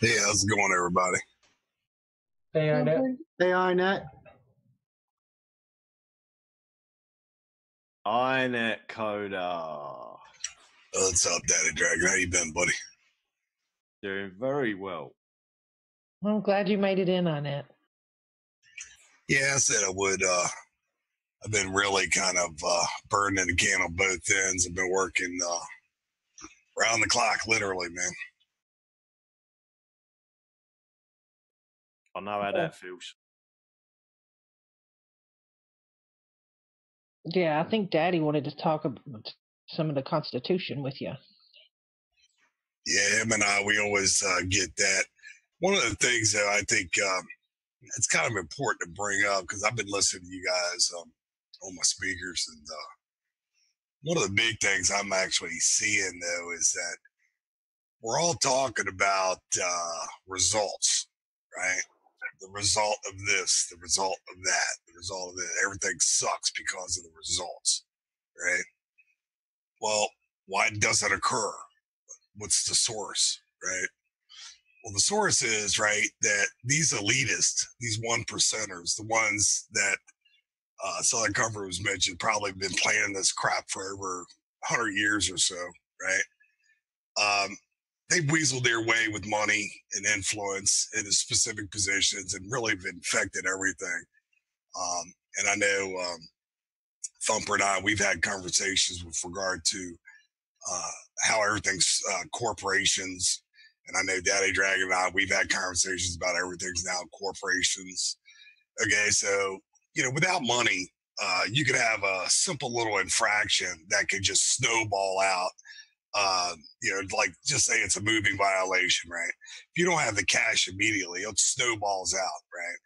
Hey, how's it going, everybody? Hey, INet. Hey, INet. INetCoder. What's up, Daddy Dragon? How you been, buddy? Doing very well. I'm glad you made it in on it. Yeah, I said I would. I've been really kind of burning the can on both ends. I've been working round the clock, literally, man. I know how that feels. Yeah, I think Daddy wanted to talk about some of the Constitution with you. Yeah, him and I, we always get that. One of the things that I think it's kind of important to bring up, because I've been listening to you guys on my speakers, and one of the big things I'm actually seeing, though, is that we're all talking about results, right? The result of this, the result of that, the result of that. Everything sucks because of the results, right? Well, why does it occur? What's the source, right? Well, the source is, right, that these elitists, these one percenters, the ones that Southern Comfort was mentioned, probably been planning this crap for over 100 years or so, right? They've weaseled their way with money and influence into specific positions and really have infected everything. And I know Thumper and I, we've had conversations with regard to how everything's corporations. And I know Daddy Dragon and I, we've had conversations about everything's now corporations. Okay, so, without money, you could have a simple little infraction that could just snowball out. Like just say it's a moving violation, right? If you don't have the cash immediately, it snowballs out, right?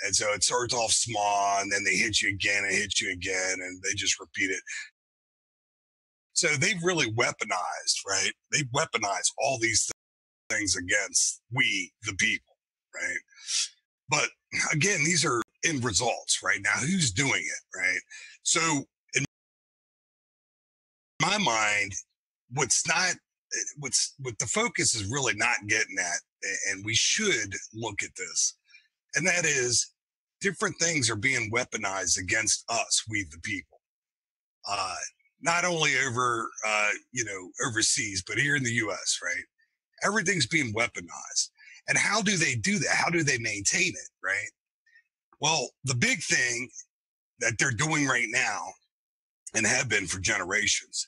And so it starts off small, and then they hit you again and hit you again, and they just repeat it. So they've really weaponized, right? They've weaponized all these things against we, the people, right? But again, these are end results, right? Now, who's doing it, right? So in my mind, what the focus is really not getting at, and we should look at this, and that is different things are being weaponized against us, we the people. Not only over, overseas, but here in the U.S., right? Everything's being weaponized. And how do they do that? How do they maintain it, right? Well, the big thing that they're doing right now, and have been for generations,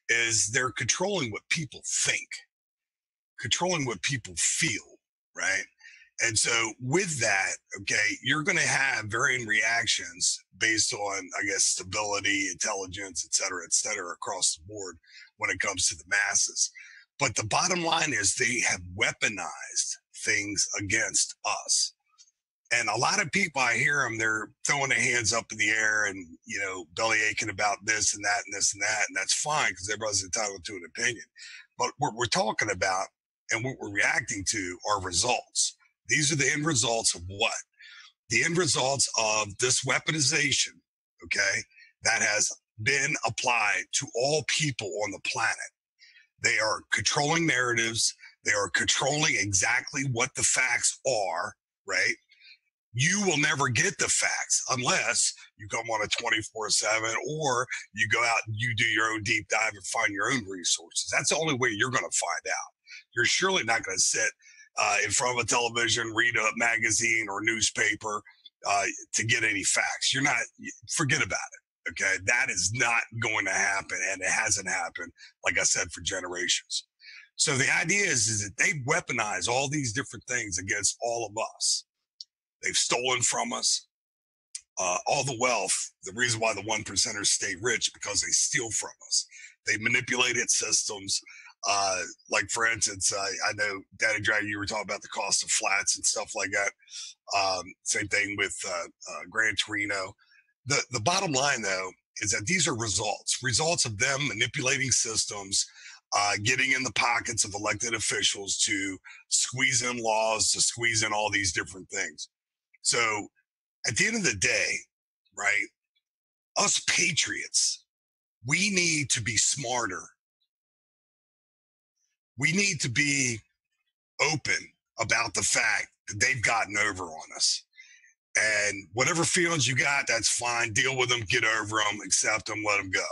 is they're controlling what people think, controlling what people feel, right? And so with that, okay, you're going to have varying reactions based on, I guess, stability, intelligence, et cetera, across the board when it comes to the masses. But the bottom line is they have weaponized things against us. And a lot of people, I hear them, they're throwing their hands up in the air and, belly aching about this and that and this and that. And that's fine because everybody's entitled to an opinion. But what we're talking about and what we're reacting to are results. These are the end results of what? The end results of this weaponization, okay, that has been applied to all people on the planet. They are controlling narratives. They are controlling exactly what the facts are, right? You will never get the facts unless you come on a 24/7 or you go out and you do your own deep dive and find your own resources. That's the only way you're going to find out. You're surely not going to sit in front of a television, read a magazine or newspaper to get any facts. You're not, forget about it. Okay. That is not going to happen. And it hasn't happened, like I said, for generations. So the idea is that they weaponize all these different things against all of us. They've stolen from us all the wealth. The reason why the one percenters stay rich, because they steal from us. They manipulated systems. Like, for instance, I know, Daddy Dragon, you were talking about the cost of flats and stuff like that. Same thing with Gran Torino. The bottom line, though, is that these are results of them manipulating systems, getting in the pockets of elected officials to squeeze in laws, to squeeze in all these different things. So at the end of the day, right, us patriots, we need to be smarter. We need to be open about the fact that they've gotten over on us. And whatever feelings you got, that's fine. Deal with them, get over them, accept them, let them go.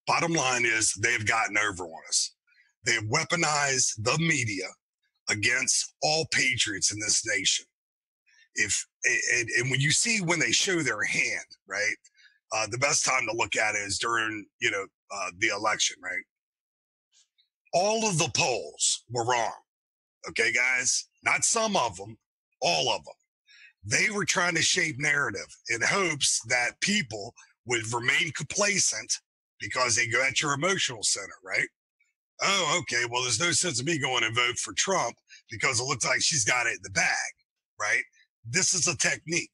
Bottom line is they've gotten over on us. They have weaponized the media against all patriots in this nation. And when you see when they show their hand, right? The best time to look at it is during, the election, right? All of the polls were wrong. Okay, guys? Not some of them, all of them. They were trying to shape narrative in hopes that people would remain complacent because they go at your emotional center, right? Oh, okay. Well, there's no sense of me going and vote for Trump because it looks like she's got it in the bag, right? This is a technique.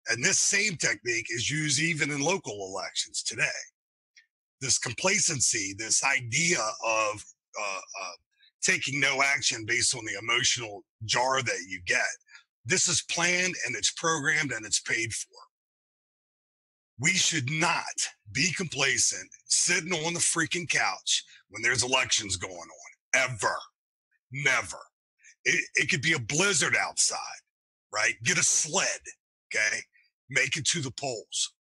And this same technique is used even in local elections today. This complacency, this idea of taking no action based on the emotional jar that you get. This is planned and it's programmed and it's paid for. We should not be complacent sitting on the freaking couch when there's elections going on, ever, never. It could be a blizzard outside, right? Get a sled, okay? Make it to the polls.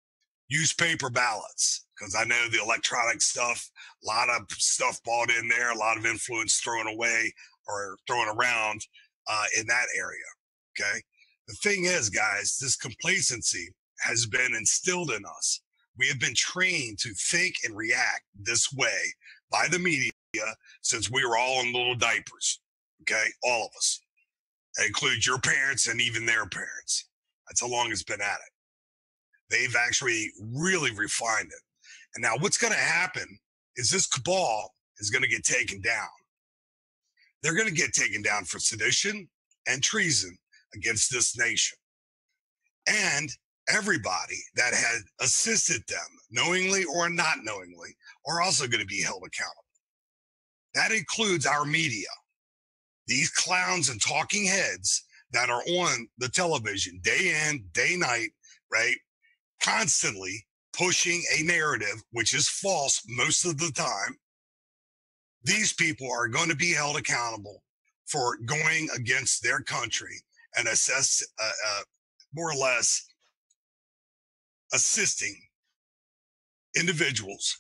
Use paper ballots, because I know the electronic stuff, a lot of stuff bought in there, a lot of influence thrown away or thrown around in that area, okay? The thing is, guys, this complacency has been instilled in us. We have been trained to think and react this way by the media since we were all in little diapers, okay? All of us. That includes your parents and even their parents. That's how long it's been at it. They've actually really refined it. And now what's going to happen is this cabal is going to get taken down. They're going to get taken down for sedition and treason against this nation. And everybody that had assisted them, knowingly or not knowingly, are also going to be held accountable. That includes our media. These clowns and talking heads that are on the television day in, day night, right? Constantly pushing a narrative which is false most of the time. These people are going to be held accountable for going against their country and more or less assisting individuals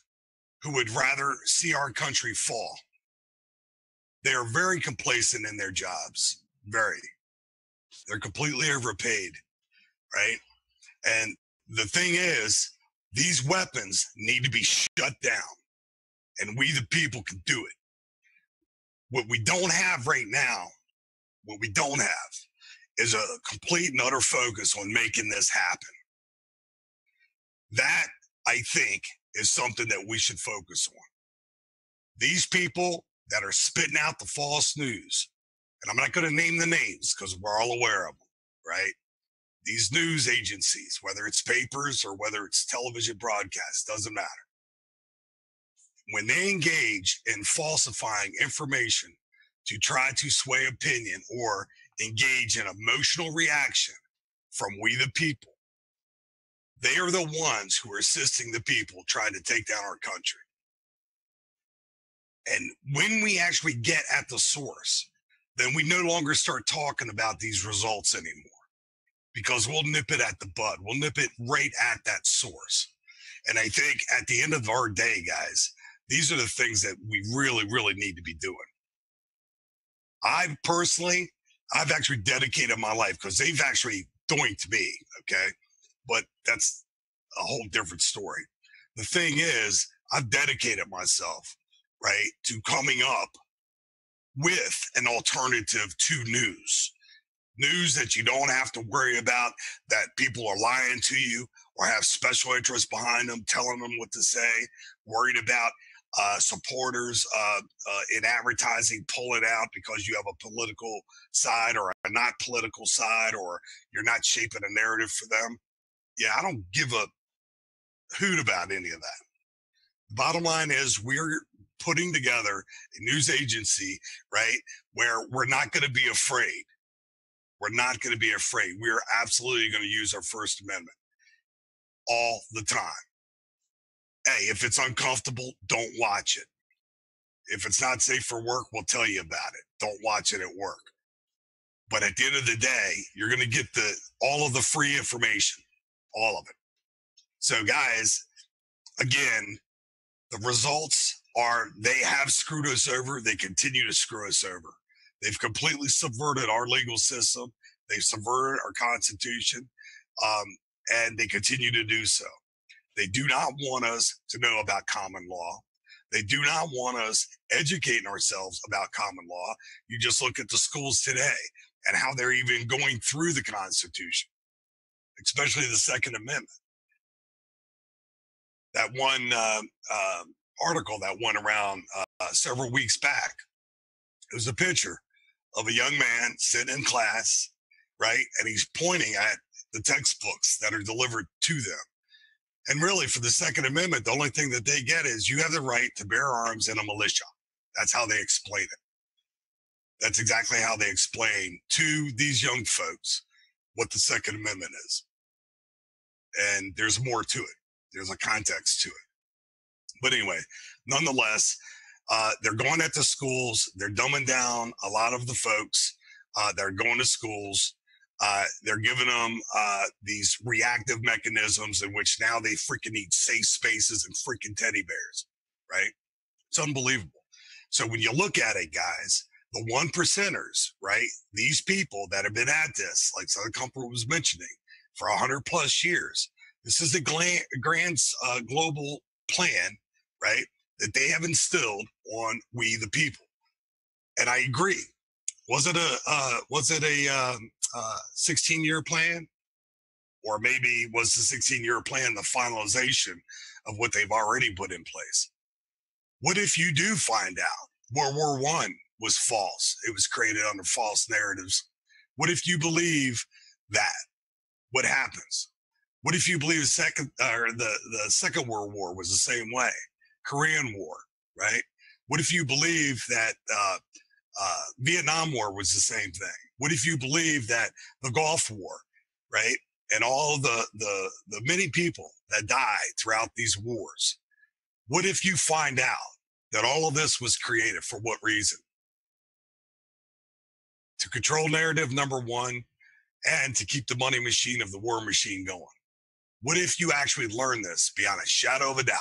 who would rather see our country fall. They are very complacent in their jobs. Very. They're completely overpaid, right? And the thing is, these weapons need to be shut down, and we the people can do it. What we don't have right now, is a complete and utter focus on making this happen. That, I think, is something that we should focus on. These people that are spitting out the false news, and I'm not going to name the names because we're all aware of them, right? These news agencies, whether it's papers or whether it's television broadcasts, doesn't matter. When they engage in falsifying information to try to sway opinion or engage in emotional reaction from we the people, they are the ones who are assisting the people trying to take down our country. And when we actually get at the source, then we no longer start talking about these results anymore, because we'll nip it at the bud. We'll nip it right at that source. And I think at the end of our day, guys, these are the things that we really, really need to be doing. I've actually dedicated my life, because they've actually doinked me, okay? But that's a whole different story. The thing is, I've dedicated myself, right, to coming up with an alternative to news. News that you don't have to worry about that people are lying to you or have special interests behind them, telling them what to say, worried about supporters in advertising pulling out because you have a political side or a not political side, or you're not shaping a narrative for them. Yeah, I don't give a hoot about any of that. The bottom line is we're putting together a news agency, right, where we're not going to be afraid. We're not going to be afraid. We're absolutely going to use our First Amendment all the time. Hey, if it's uncomfortable, don't watch it. If it's not safe for work, we'll tell you about it. Don't watch it at work. But at the end of the day, you're going to get all of the free information, all of it. So guys, again, the results are they have screwed us over. They continue to screw us over. They've completely subverted our legal system. They've subverted our Constitution, and they continue to do so. They do not want us to know about common law. They do not want us educating ourselves about common law. You just look at the schools today and how they're even going through the Constitution, especially the Second Amendment. That one article that went around several weeks back, it was a picture of a young man sitting in class, right? And he's pointing at the textbooks that are delivered to them. And really, for the Second Amendment, the only thing that they get is you have the right to bear arms in a militia. That's how they explain it. That's exactly how they explain to these young folks what the Second Amendment is. And there's more to it. There's a context to it. But anyway, nonetheless, they're going at the schools. They're dumbing down a lot of the folks that are going to schools. They're giving them these reactive mechanisms in which now they freaking need safe spaces and freaking teddy bears, right? It's unbelievable. So when you look at it, guys, the 1%ers, right? These people that have been at this, like Southern Comfort was mentioning, for 100 plus years. This is a grand global plan, right? That they have instilled on we the people. And I agree. Was it a 16-year plan? Or maybe was the 16-year plan the finalization of what they've already put in place? What if you do find out World War I was false? It was created under false narratives. What if you believe that? What happens? What if you believe the Second World War was the same way? Korean War, right? What if you believe that Vietnam War was the same thing? What if you believe that the Gulf War, right? And all the many people that died throughout these wars? What if you find out that all of this was created for what reason? To control narrative, number one, and to keep the money machine of the war machine going. What if you actually learn this beyond a shadow of a doubt?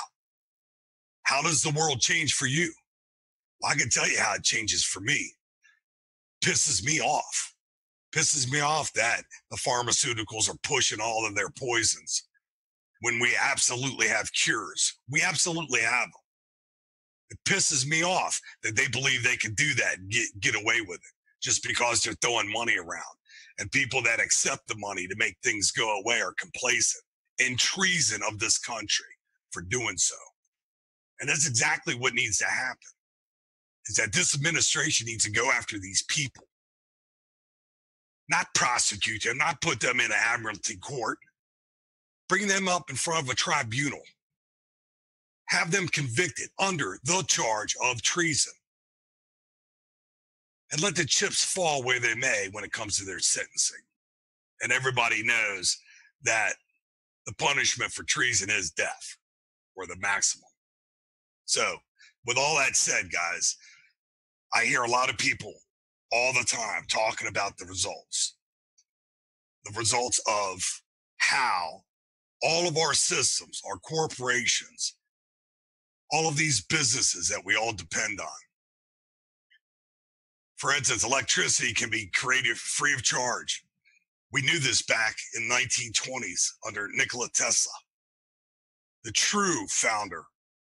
How does the world change for you? Well, I can tell you how it changes for me. Pisses me off. Pisses me off that the pharmaceuticals are pushing all of their poisons when we absolutely have cures. We absolutely have them. It pisses me off that they believe they can do that and get away with it just because they're throwing money around. And people that accept the money to make things go away are complacent and treason of this country for doing so. And that's exactly what needs to happen, is that this administration needs to go after these people, not prosecute them, not put them in an admiralty court, bring them up in front of a tribunal, have them convicted under the charge of treason, and let the chips fall where they may when it comes to their sentencing. And everybody knows that the punishment for treason is death, or the maximum. So with all that said, guys, I hear a lot of people all the time talking about the results of how all of our systems, our corporations, all of these businesses that we all depend on. For instance, electricity can be created free of charge. We knew this back in 1920s under Nikola Tesla, the true founder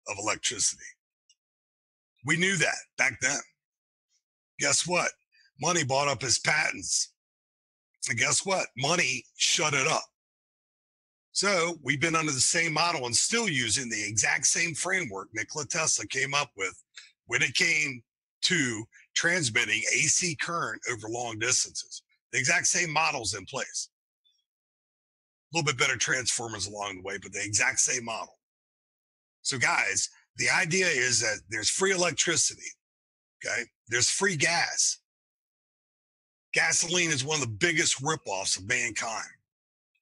of electricity. We knew that back then. Guess what? Money bought up his patents. And guess what? Money shut it up. So we've been under the same model and still using the exact same framework Nikola Tesla came up with when it came to transmitting AC current over long distances. The exact same models in place. A little bit better transformers along the way, but the exact same model. So guys, the idea is that there's free electricity, okay? There's free gas. Gasoline is one of the biggest ripoffs of mankind.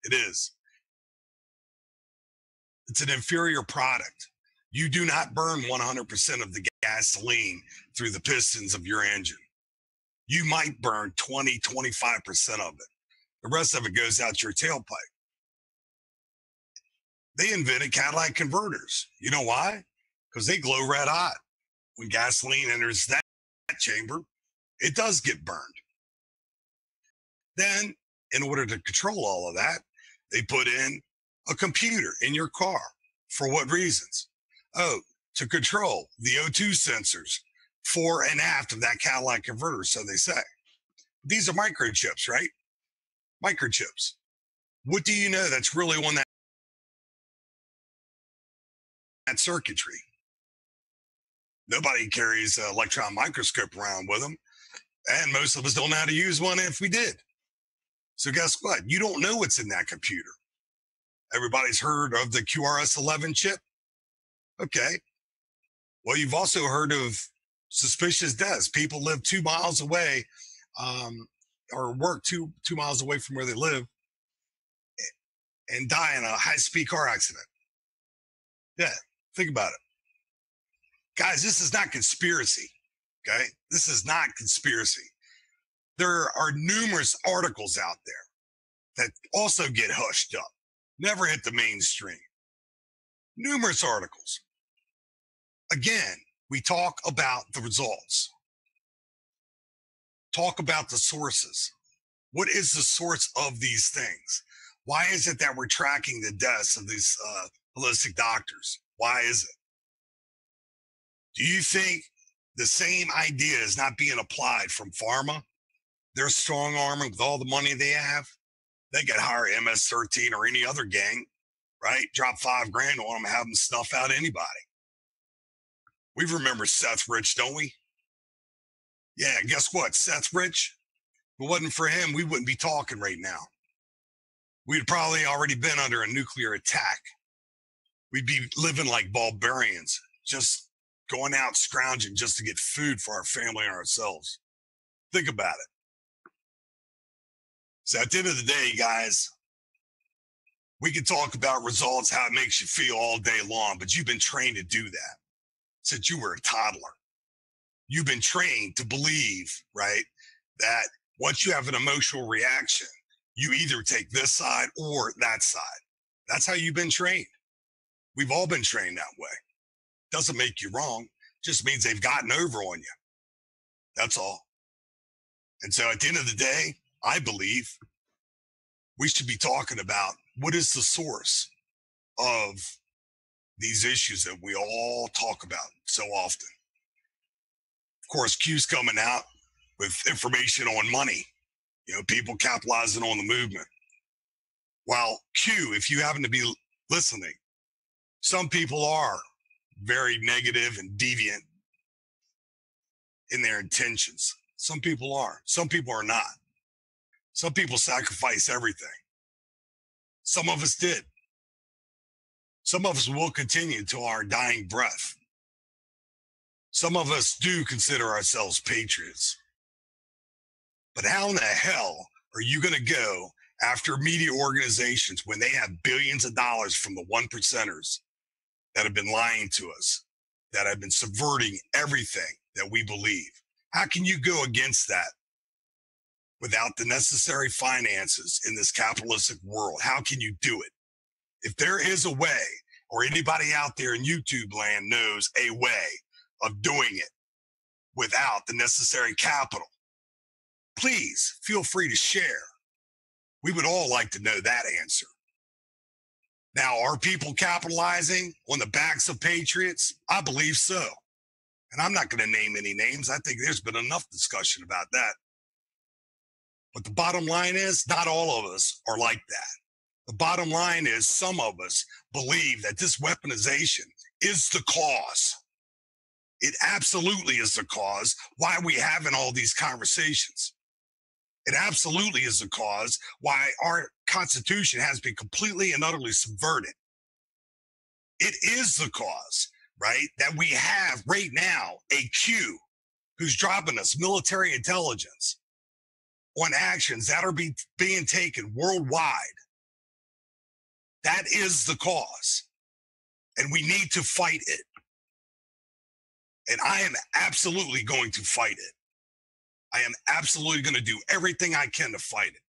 It is. It's an inferior product. You do not burn 100% of the gasoline through the pistons of your engine. you might burn 20, 25% of it. The rest of it goes out your tailpipe. They invented catalytic converters. You know why? Because they glow red hot. When gasoline enters that chamber, it does get burned. Then, in order to control all of that, they put in a computer in your car. For what reasons? Oh, to control the O2 sensors fore and aft of that catalytic converter, so they say. These are microchips, right? Microchips. What do you know that's really on that circuitry? Nobody carries an electron microscope around with them, and most of us don't know how to use one if we did. So guess what? You don't know what's in that computer. Everybody's heard of the QRS-11 chip. Okay. Well, you've also heard of suspicious deaths. People live 2 miles away or work two miles away from where they live and die in a high-speed car accident. Yeah, think about it. Guys, this is not conspiracy, okay? This is not conspiracy. There are numerous articles out there that also get hushed up, never hit the mainstream. Numerous articles. Again, we talk about the results. Talk about the sources. What is the source of these things? Why is it that we're tracking the deaths of these holistic doctors? Why is it? Do you think the same idea is not being applied from pharma? They're strong arming with all the money they have. They could hire MS-13 or any other gang, right? Drop $5 grand on them, have them snuff out anybody. We remember Seth Rich, don't we? Yeah, guess what? Seth Rich, if it wasn't for him, we wouldn't be talking right now. We'd probably already been under a nuclear attack. We'd be living like barbarians, just going out scrounging just to get food for our family and ourselves. Think about it. So at the end of the day, guys, we can talk about results, how it makes you feel all day long, but you've been trained to do that since you were a toddler. You've been trained to believe, right, that once you have an emotional reaction, you either take this side or that side. That's how you've been trained. We've all been trained that way. Doesn't make you wrong. Just means they've gotten over on you. That's all. And so at the end of the day, I believe we should be talking about what is the source of these issues that we all talk about so often. Of course, Q's coming out with information on money, people capitalizing on the movement. While Q, if you happen to be listening, some people are very negative and deviant in their intentions. Some people are. Some people are not. Some people sacrifice everything. Some of us did. Some of us will continue to our dying breath. Some of us do consider ourselves patriots. But how in the hell are you going to go after media organizations when they have billions of dollars from the one percenters that have been lying to us, that have been subverting everything that we believe? How can you go against that without the necessary finances in this capitalistic world? How can you do it? If there is a way, or anybody out there in YouTube land knows a way of doing it without the necessary capital, please feel free to share. We would all like to know that answer. Now, are people capitalizing on the backs of patriots? I believe so. And I'm not going to name any names. I think there's been enough discussion about that. But the bottom line is, not all of us are like that. The bottom line is, some of us believe that this weaponization is the cause. It absolutely is the cause why we're having all these conversations. It absolutely is the cause why our Constitution has been completely and utterly subverted. It is the cause, right, that we have right now a Q who's dropping us military intelligence on actions that are being taken worldwide. That is the cause. And we need to fight it. And I am absolutely going to fight it. I am absolutely going to do everything I can to fight it.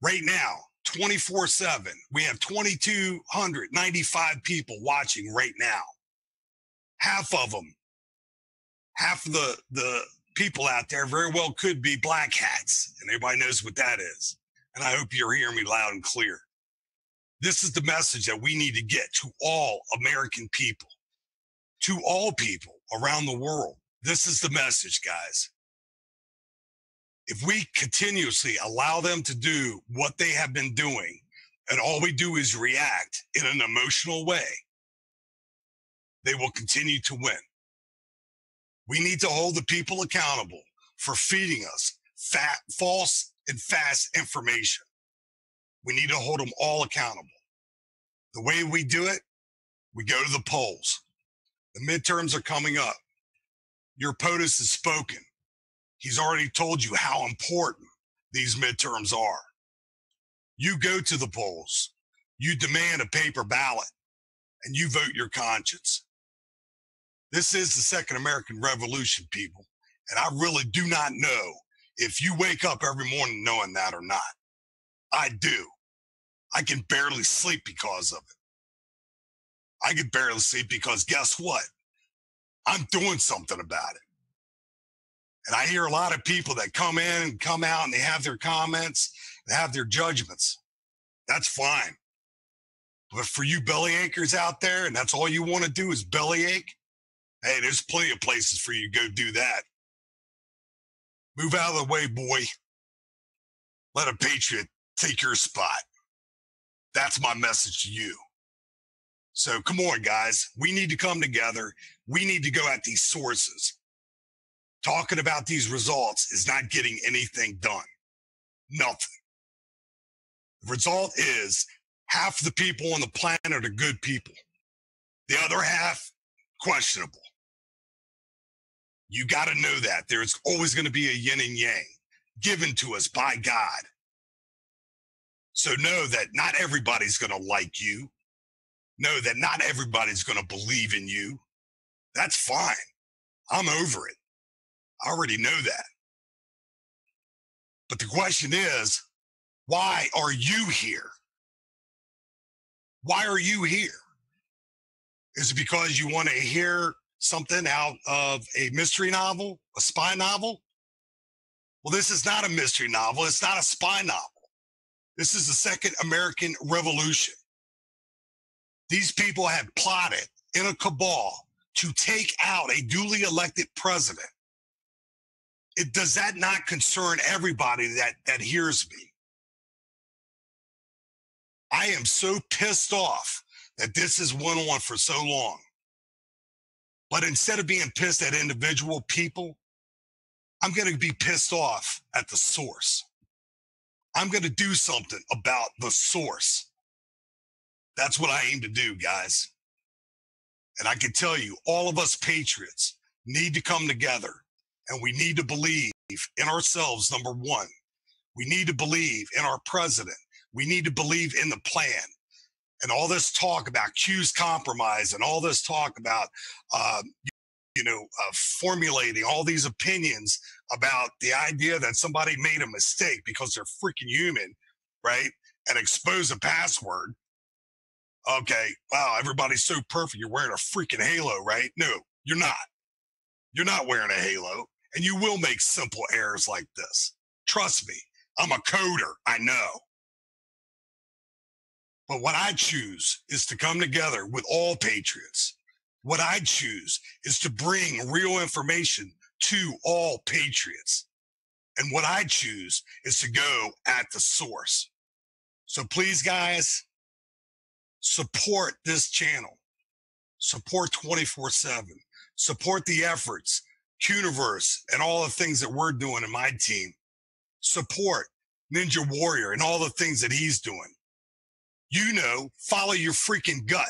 Right now, 24/7, we have 2,295 people watching right now. Half of them, half of the people out there very well could be black hats, and everybody knows what that is. And I hope you're hearing me loud and clear. This is the message that we need to get to all American people, to all people around the world. This is the message, guys. If we continuously allow them to do what they have been doing, and all we do is react in an emotional way, they will continue to win. We need to hold the people accountable for feeding us false and fast information. We need to hold them all accountable. The way we do it, we go to the polls. The midterms are coming up. Your POTUS has spoken. He's already told you how important these midterms are. You go to the polls, you demand a paper ballot, and you vote your conscience. This is the Second American Revolution, people. And I really do not know if you wake up every morning knowing that or not. I do. I can barely sleep because of it. I can barely sleep because guess what? I'm doing something about it. And I hear a lot of people that come in and come out and they have their comments, they have their judgments. That's fine. But for you bellyachers out there, and that's all you want to do is bellyache, hey, there's plenty of places for you to go do that. Move out of the way, boy. Let a patriot take your spot. That's my message to you. So come on, guys. We need to come together. We need to go at these sources. Talking about these results is not getting anything done. Nothing. The result is half the people on the planet are good people. The other half, questionable. You got to know that. There's always going to be a yin and yang given to us by God. So know that not everybody's going to like you. Know that not everybody's going to believe in you. That's fine. I'm over it. I already know that. But the question is, why are you here? Why are you here? Is it because you want to hear something out of a mystery novel, a spy novel? Well, this is not a mystery novel. It's not a spy novel. This is the Second American Revolution. These people have plotted in a cabal to take out a duly elected president. Does that not concern everybody that hears me? I am so pissed off that this has went on for so long. But instead of being pissed at individual people, I'm going to be pissed off at the source. I'm going to do something about the source. That's what I aim to do, guys. And I can tell you, all of us patriots need to come together, and we need to believe in ourselves, number one. We need to believe in our president. We need to believe in the plan. And all this talk about Q's compromise and all this talk about, formulating all these opinions about the idea that somebody made a mistake because they're freaking human, right? And expose a password. Okay, wow, everybody's so perfect. You're wearing a freaking halo, right? No, you're not. You're not wearing a halo, and you will make simple errors like this. Trust me, I'm a coder. I know. But what I choose is to come together with all patriots. What I choose is to bring real information to all patriots. And what I choose is to go at the source. So please, guys, support this channel. Support 24/7. Support the efforts, Qniverse, and all the things that we're doing in my team. Support Ninja Warrior and all the things that he's doing. Follow your freaking gut.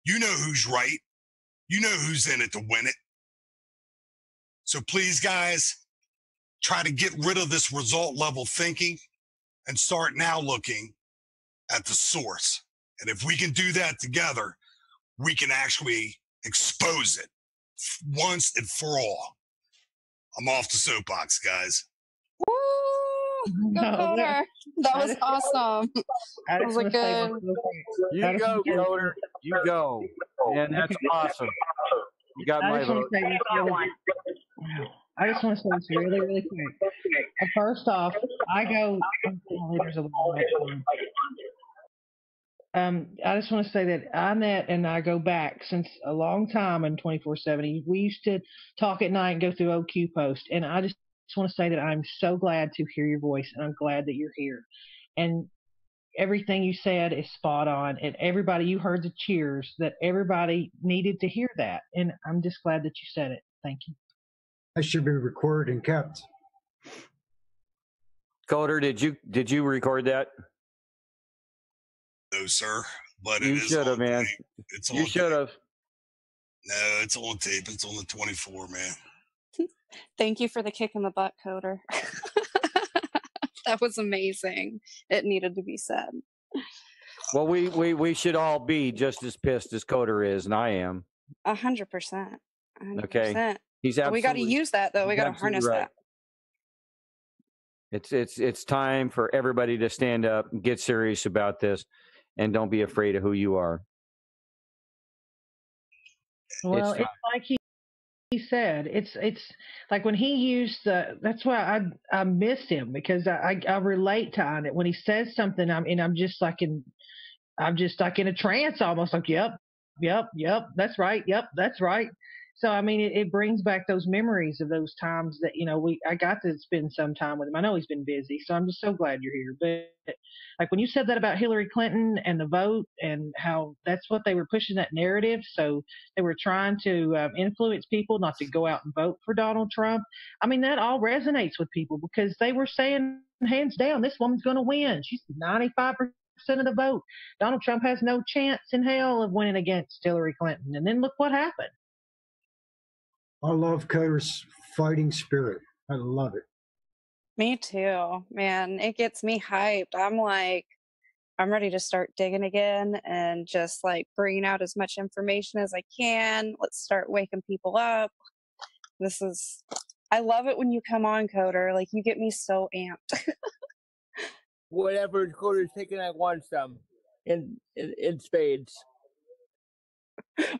You know who's right. You know who's in it to win it. So please, guys, try to get rid of this result level thinking and start now looking at the source. And if we can do that together, we can actually expose it once and for all. I'm off the soapbox, guys. Woo! Go No, Coder. That was awesome. I That just was a want to say good. real quick. You go, Coder. You go. And that's awesome. You got I my just want vote. to say this really. Wow. I just want to say this really, really quick. First off, I go. There's a lot of I just want to say that INet and I go back since a long time in 24/7. We used to talk at night and go through OQ post, and I just want to say that I'm so glad to hear your voice, and I'm glad that you're here. And everything you said is spot on, and everybody, you heard the cheers, that everybody needed to hear that, and I'm just glad that you said it. Thank you. That should be recorded and kept. Coder, did you record that? No, sir. But You should have, man. It's You should have. No, it's on tape. It's on the 24, man. Thank you for the kick in the butt, Coder. That was amazing. It needed to be said. Well, we should all be just as pissed as Coder is, and I am. 100%. Okay. He's absolutely. We got to use that though. We got to harness right. that. It's time for everybody to stand up and get serious about this, and don't be afraid of who you are. Well, it's like he said. It's like when he used that's why I miss him, because I relate to it. When he says something, I'm just like in a trance, almost like yep, that's right, yep, that's right. So I mean, it brings back those memories of those times that I got to spend some time with him. I know he's been busy, so I'm just so glad you're here. But like when you said that about Hillary Clinton and the vote and how that's what they were pushing, that narrative, so they were trying to influence people not to go out and vote for Donald Trump. I mean, that all resonates with people because they were saying hands down, this woman's going to win. She's 95% of the vote. Donald Trump has no chance in hell of winning against Hillary Clinton. And then look what happened. I love Coder's fighting spirit. I love it. Me too, man. It gets me hyped. I'm ready to start digging again and just like bringing out as much information as I can. Let's start waking people up. I love it when you come on, Coder. Like, you get me so amped. Whatever Coder's taking, I want some in spades.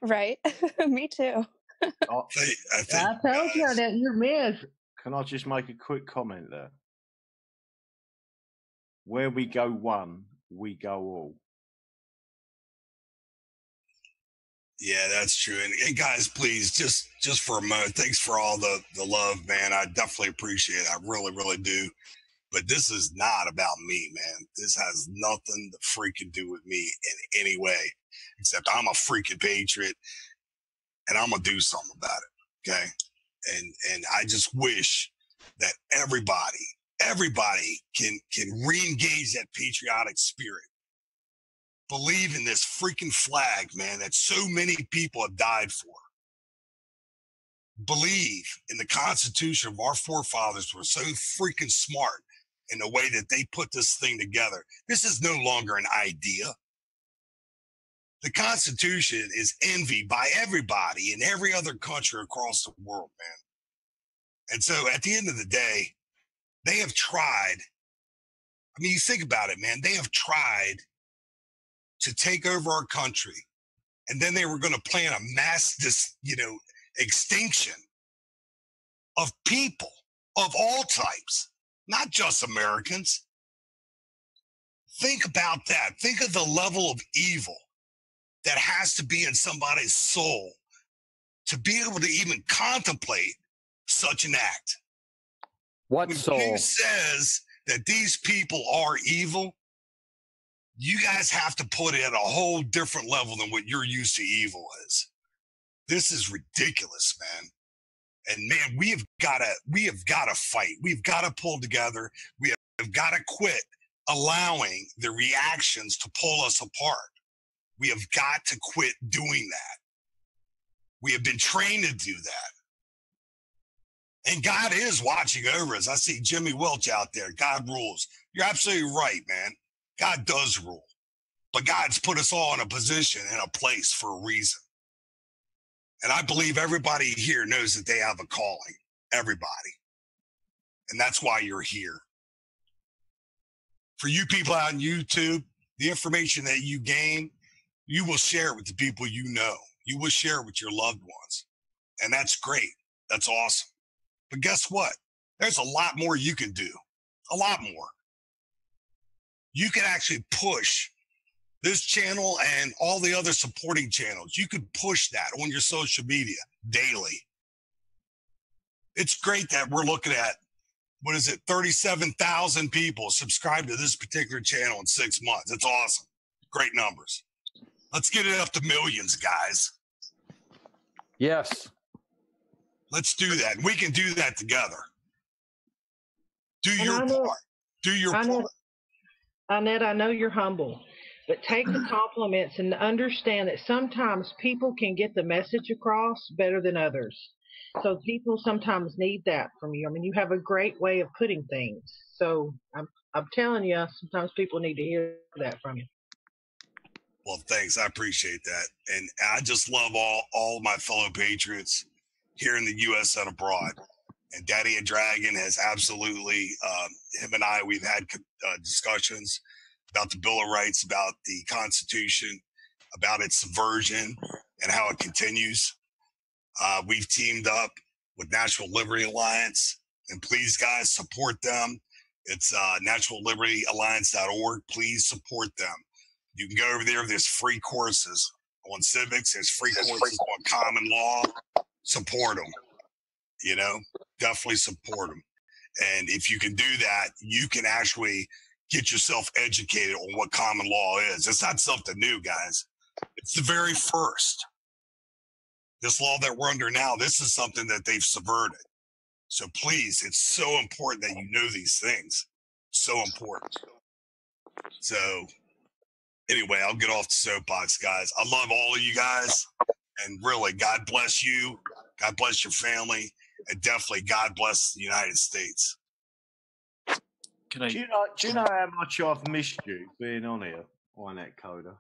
Right? Me too. I told you that you're missed. Can I just make a quick comment there? Where we go one, we go all. Yeah, that's true. And guys, please, just for a moment, thanks for all the love, man. I definitely appreciate it. I really, really do. But this is not about me, man. This has nothing to freaking do with me in any way, except I'm a freaking patriot, and I'm gonna do something about it. Okay, and I just wish that everybody can re-engage that patriotic spirit. Believe in this freaking flag, man, that so many people have died for. Believe in the Constitution of our forefathers were so freaking smart in the way that they put this thing together. This is no longer an idea. The Constitution is envied by everybody in every other country across the world, man. And so at the end of the day, they have tried. I mean, you think about it, man. They have tried to take over our country, and then they were going to plan a mass, extinction of people of all types, not just Americans. Think about that. Think of the level of evil that has to be in somebody's soul to be able to even contemplate such an act. What when soul? Who says that these people are evil? You guys have to put it at a whole different level than what you're used to evil is. This is ridiculous, man. And man, we have got to fight. We've got to pull together. We have got to quit allowing the reactions to pull us apart. We have got to quit doing that. We have been trained to do that. And God is watching over us. I see Jimmy Welch out there. God rules. You're absolutely right, man. God does rule. But God's put us all in a position and a place for a reason. And I believe everybody here knows that they have a calling. everybody. And that's why you're here. For you people out on YouTube, the information that you gain, you will share with the people you know. You will share with your loved ones. And that's great. That's awesome. But guess what? There's a lot more you can do. A lot more. You can actually push this channel and all the other supporting channels. You could push that on your social media daily. It's great that we're looking at, 37,000 people subscribed to this particular channel in 6 months. It's awesome. Great numbers. Let's get it up to millions, guys. Yes. Let's do that. We can do that together. Do your part. Do your part. INet, I know you're humble, but take the compliments and understand that sometimes people can get the message across better than others. So people sometimes need that from you. I mean, you have a great way of putting things. So I'm telling you, sometimes people need to hear that from you. Well, thanks. I appreciate that. And I just love all my fellow Patriots here in the U.S. and abroad. And Daddy and Dragon has absolutely, him and I, we've had discussions about the Bill of Rights, about the Constitution, about its subversion and how it continues. We've teamed up with National Liberty Alliance, and please, guys, support them. It's naturallibertyalliance.org. Please support them. You can go over there. There's free courses on civics. There's free courses on common law. Support them. You know, definitely support them. And if you can do that, you can actually get yourself educated on what common law is. It's not something new, guys. It's the very first. This law that we're under now, this is something that they've subverted. So please, it's so important that you know these things. So important. So anyway, I'll get off the soapbox, guys. I love all of you guys. And really, God bless you. God bless your family. And definitely, God bless the United States. Do you know how much I've missed you being on here, INetCoder?